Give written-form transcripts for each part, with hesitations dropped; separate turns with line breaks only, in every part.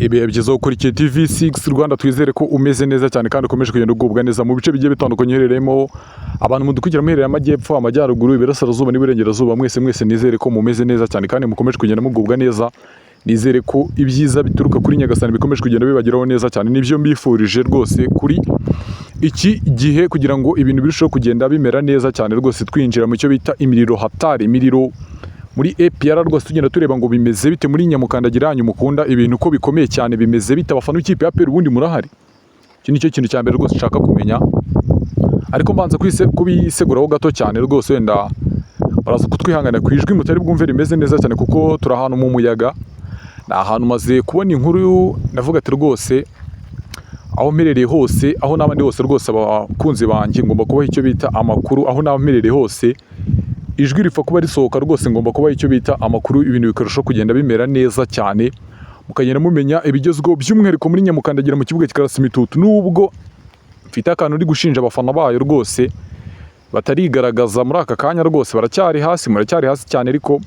Ibihe byiza ukurikiye TV6 Rwanda, twizere ko umeze neza cyane kandi ukomeje kugenda ugubwa neza mu bice bigiye bitandukanye uherereyemo. Abantu mudukurikira muherereye amajyepfo, amajyaruguru, iburasirazuba n'iburengerazuba, mwese nizere ko mumeze neza cyane kandi mukomeje kugenda mugubwa neza. Nizere ko ibyiza bituruka kuri Nyagasani bikomeje kugenda bibageraho neza cyane. Nibyo mbifurije rwose kuri iki gihe, kugira ngo ibintu birusheho kugenda bimera neza cyane rwose, twinjira mu cyo bita imiriro hatari, imiriro muri APR rwose tugenda tureba ngo bimeze bite muri Nyamukandagira yanyu mukunda, ibintu ko bikomeye cyane bimeze bite, abafana b'ikipe ya APR ubundi murahari? Iki nicyo kintu cya mbere rwose nshaka kumenya, ariko mbanza kubiseguraho gato cyane rwose, wenda baraza kutwihangana ku ijwi mutari bwumve rimeze neza cyane, kuko turi ahantu mu muyaga. Ni ahantu maze kubona inkuru navuga ati rwose aho mperereye hose, aho n'abandi hose rwose abakunzi banjye ngomba kubaha icyo bita amakuru. Aho naba mperereye hose ijwi ripfa kuba risohoka rwose, ngomba kubaha icyo bita amakuru, ibintu bikarushaho kugenda bimera neza cyane, mukagenda mumenya ibigezweho, by'umwihariko muri Nyamukandagira mu kibuga kikarasa imitutu. Nubwo mfite akantu uri gushinja abafana bayo rwose batarigaragaza muri aka kanya, rwose muracyari hasi cyane, ariko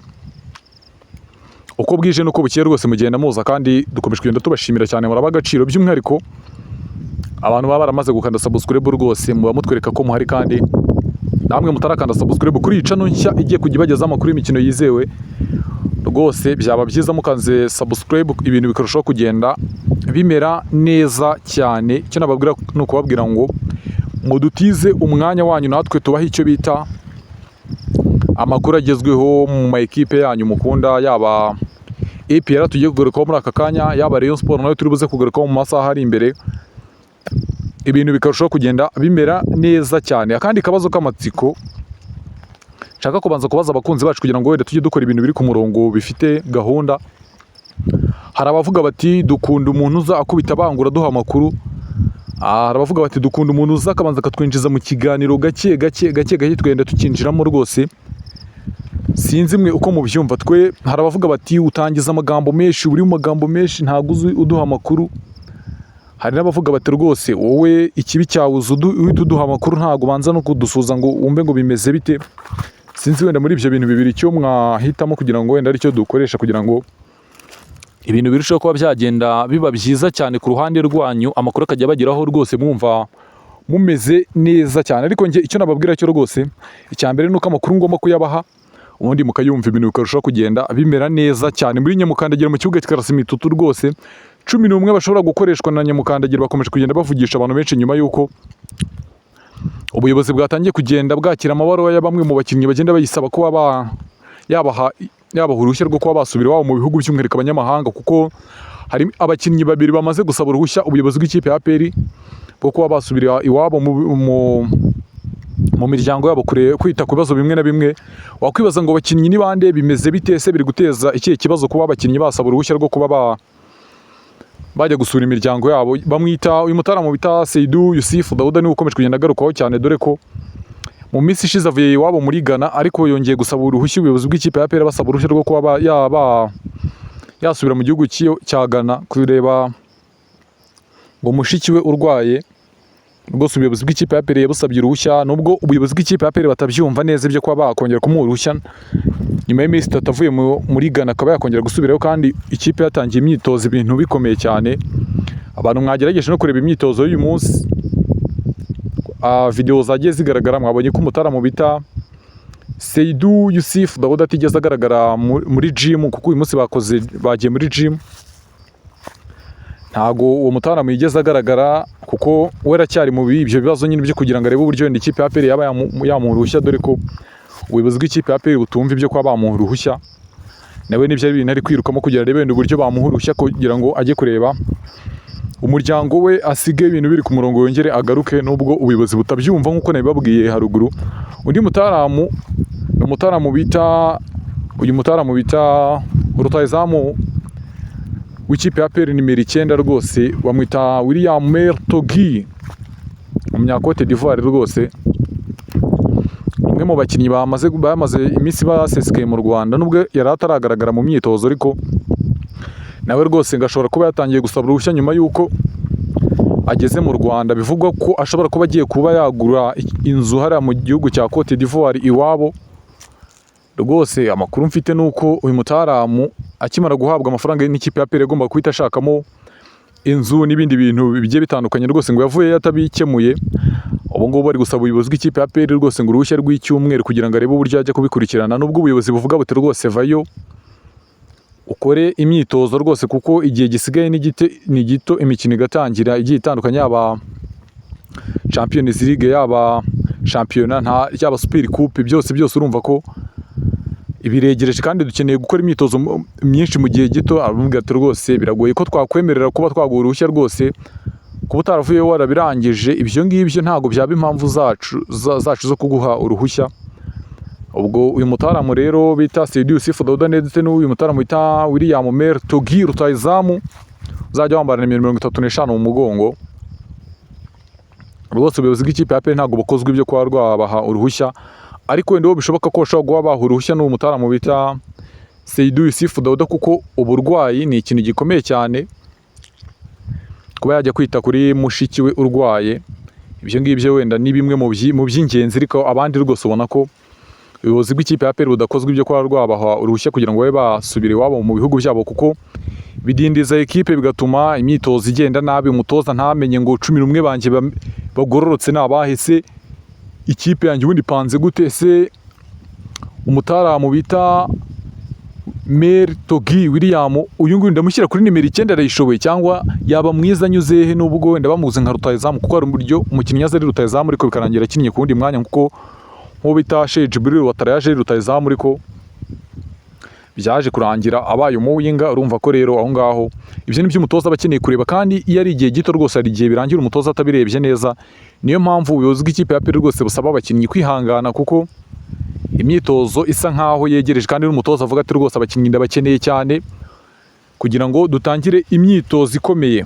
uko bwije nuko bukeye rwose mugenda muza, kandi dukomeje kugenda tubashimira cyane, muraba agaciro. By'umwihariko abantu baba baramaze gukanda subscribe rwose, muba mutwereka ko muhari, kandi namwe mutarakanda subscribe kuri iyi channel nshya igiye kujya ibagezaho amakuru y'imikino yizewe, rwose byaba byiza mukanze subscribe, ibintu bikarushaho kugenda bimera neza cyane. Icyo nababwira ni ukubabwira ngo mudutize umwanya wanyu, natwe tubaha icyo bita amakuru agezweho mu ma ekipe yanyu mukunda, yaba APR tugiye kugarukaho muri aka kanya, yaba Rayon Sport nayo turi buze kugarukaho mu masaha ari imbere, ibintu bikarushaho kugenda bimera neza cyane. Akandi kabazo k'amatsiko nshaka kubanza kubaza abakunzi bacu, kugira ngo wenda tujye dukora ibintu biri ku murongo bifite gahunda. Hari abavuga bati dukunda umuntu uza akubita bangura duha amakuru, hari abavuga bati dukunda umuntu uza akabanza akatwinjiza mu kiganiro gake tugenda tukinjiramo rwose. Sinzi mwe uko mubyumva. Twe hari abavuga bati utangiza amagambo menshi, uri mu magambo menshi ntabwo uzi uduha amakuru. Hari n'abavuga bati rwose wowe ikibi cyawe uhita uduha amakuru, ntabwo ubanza no kudusuza ngo wumve ngo bimeze bite. Sinzi wenda muri ibyo bintu bibiri icyo mwahitamo, kugira ngo wenda aricyo dukoresha, kugira ngo ibintu birushaho kuba byagenda biba byiza cyane ku ruhande rwanyu, amakuru akajya bageraho rwose mwumva mumeze neza cyane. Ariko njye icyo nababwira cyo rwose, icya mbere ni uko amakuru ngomba kuyabaha, ubundi mukayumva, ibintu bikarushaho kugenda bimera neza cyane. Muri Nyamukandagira mu kibuga kikarasa imitutu rwose, 11 bashobora gukoreshwa na Nyamukandagira bakomeje kugenda bavugisha abantu benshi, nyuma y'uko ubuyobozi bwatangiye kugenda bwakira amabaruwa ya bamwe mu bakinnyi bagenda bayisaba ko yabaha uruhushya rwo kuba basubira iwabo mu bihugu, by'umwihariko abanyamahanga, kuko hari abakinnyi babiri bamaze gusaba uruhushya ubuyobozi bw'ikipe ya APR bwo kuba basubira iwabo mu miryango yabo, kwita ku bibazo bimwe na bimwe. Wakwibaza ngo abakinnyi ni bande, bimeze bite se, biri guteza ikihe kibazo kuba abakinnyi basaba uruhushya rwo kuba bajya gusura imiryango yabo? Bamwita uyu mutaramu bita Seydou Youssif Daouda, niwe ukomeje kugenda agarukaho cyane, dore ko mu minsi ishize avuye iwabo muri Ghana, ariko yongeye gusaba uruhushya ubuyobozi bw'ikipe ya APR, basaba uruhushya rwo kuba yasubira mu gihugu cya Ghana kureba ngo mushiki we urwaye. Rwose ubuyobozi bw'ikipe ya APR yabusabye uruhushya, nubwo ubuyobozi bw'ikipe ya APR batabyumva neza ibyo kuba bakongera kumuha uruhushya nyuma y'iminsi 3 avuye muri Ghana, akaba yakongera gusubirayo, kandi ikipe yatangiye imyitozo, ibintu bikomeye cyane. Abantu mwagerageje no kureba imyitozo y'uyu munsi, video zagiye zigaragara, mwabonye ko umutaramu bita Seydou Youssif Daouda atigeze agaragara muri gym, kuko uyu munsi bagiye muri gym. Ntago uwo mutaramu yigeze agaragara, kuko we aracyari mu ibyo bibazo nyine byo kugira ngo arebe uburyo wenda ikipe ya APR yaba yamuha uruhushya, dore ko ubuyobozi bw'ikipe ya APR butumva ibyo kuba bamuha uruhushya. Nawe nibyo ari ibintu ari kwirukamo kugira arebe wenda uburyo bamuha uruhushya, kugira ngo ajye kureba umuryango we, asige ibintu biri ku murongo, yongere agaruke, nubwo ubuyobozi butabyumva nk'uko nabibabwiye haruguru. Undi mutaramu ni umutaramu bita rutahizamu w'ikipe ya APR nimero 9 rwose, bamwita William Mertogui, umunyakote d'Ivoire rwose, umwe mu bakinnyi bamaze iminsi basesekaye mu Rwanda, nubwo yari ataragaragara mu myitozo, ariko nawe rwose ngashobora kuba yatangiye gusaba uruhushya nyuma y'uko ageze mu Rwanda. Bivugwa ko ashobora kuba agiye kuba yagura inzu hariya mu gihugu cya Cote d'Ivoire iwabo. Rwose amakuru mfite nuko uyu mutaramu akimara guhabwa amafaranga n'ikipe ya APR agomba kuhita ashakamo inzu n'ibindi bintu bigiye bitandukanye rwose ngo yavuye atabikemuye. Ubu ngubu bari gusaba ubuyobozi bw'ikipe ya APR rwose ngo uruhushya rw'icyumweru kugira ngo arebe uburyo ajya kubikurikirana, nubwo ubuyobozi buvuga buti rwose vayo ukore imyitozo rwose kuko igihe gisigaye ni gito, imikino igatangira igiye itandukanye, yaba Champions League, yaba shampiyona, yaba Super Coupe, byose urumva ko ibiregereje kandi dukeneye gukora imyitozo myinshi mu gihe gito. Arambwira ati rwose biragoye ko twakwemerera kuba twaguha uruhushya rwose kuba utaravuye warabirangije, ibyo ngibyo ntabwo byaba impamvu zacu zo kuguha uruhushya. Ubwo uyu mutaramu rero bita Seydou Youssef Daouda ndetse n'uyu mutaramu bita William Mer Togi rutayizamu uzajya wambara nimero 35 mu mugongo, rwose ubuyobozi bw'ikipe ya APR ntabwo bukozwe ibyo kuba rwabaha uruhushya, ariko wenda bishoboka ko bashobora guha baha uruhushya n'uwo mutaramu bita Seydou Youssef Daouda, kuko uburwayi ni ikintu gikomeye cyane, kuba yajya kwita kuri mushiki we urwaye. Ibyo ngibyo wenda ni bimwe mu by'ingenzi, ariko abandi rwose ubona ko ubuyobozi bw'ikipe ya APR budakozwe ibyo kuba rwabaha uruhushya kugira ngo babe basubire iwabo mu bihugu byabo, kuko bidindiza ekipe bigatuma imyitozo igenda nabi, umutoza ntamenye ngo 11 banjye bagororotse nabahise, ikipe yanjye ubundi panze gute se. Umutaramu bita Mer Togi William, uyu nguyu ndamushyira kuri nimero 9 arayishoboye, cyangwa yaba mwiza anyuze he, nubwo wenda bamuze nka rutayizamu kuko ari uburyo umukinnyi aza ari rutayizamu ariko bikarangira akinnye ku wundi mwanya, kuko nk'uwo bita Sheikh Jibril watarayaje ari rutayizamu ariko byaje kurangira abaye umuwinga. Urumva ko rero aho ngaho ibyo ni byo umutoza aba akeneye kureba, kandi iyo ari igihe gito rwose hari igihe birangira umutoza atabirebye neza. Niyo mpamvu ubuyobozi bw'ikipe ya APR rwose busaba abakinnyi kwihangana, kuko imyitozo isa nkaho yegereje, kandi n'umutoza avuga ati rwose abakinnyi ndabakeneye cyane kugira ngo dutangire imyitozo ikomeye.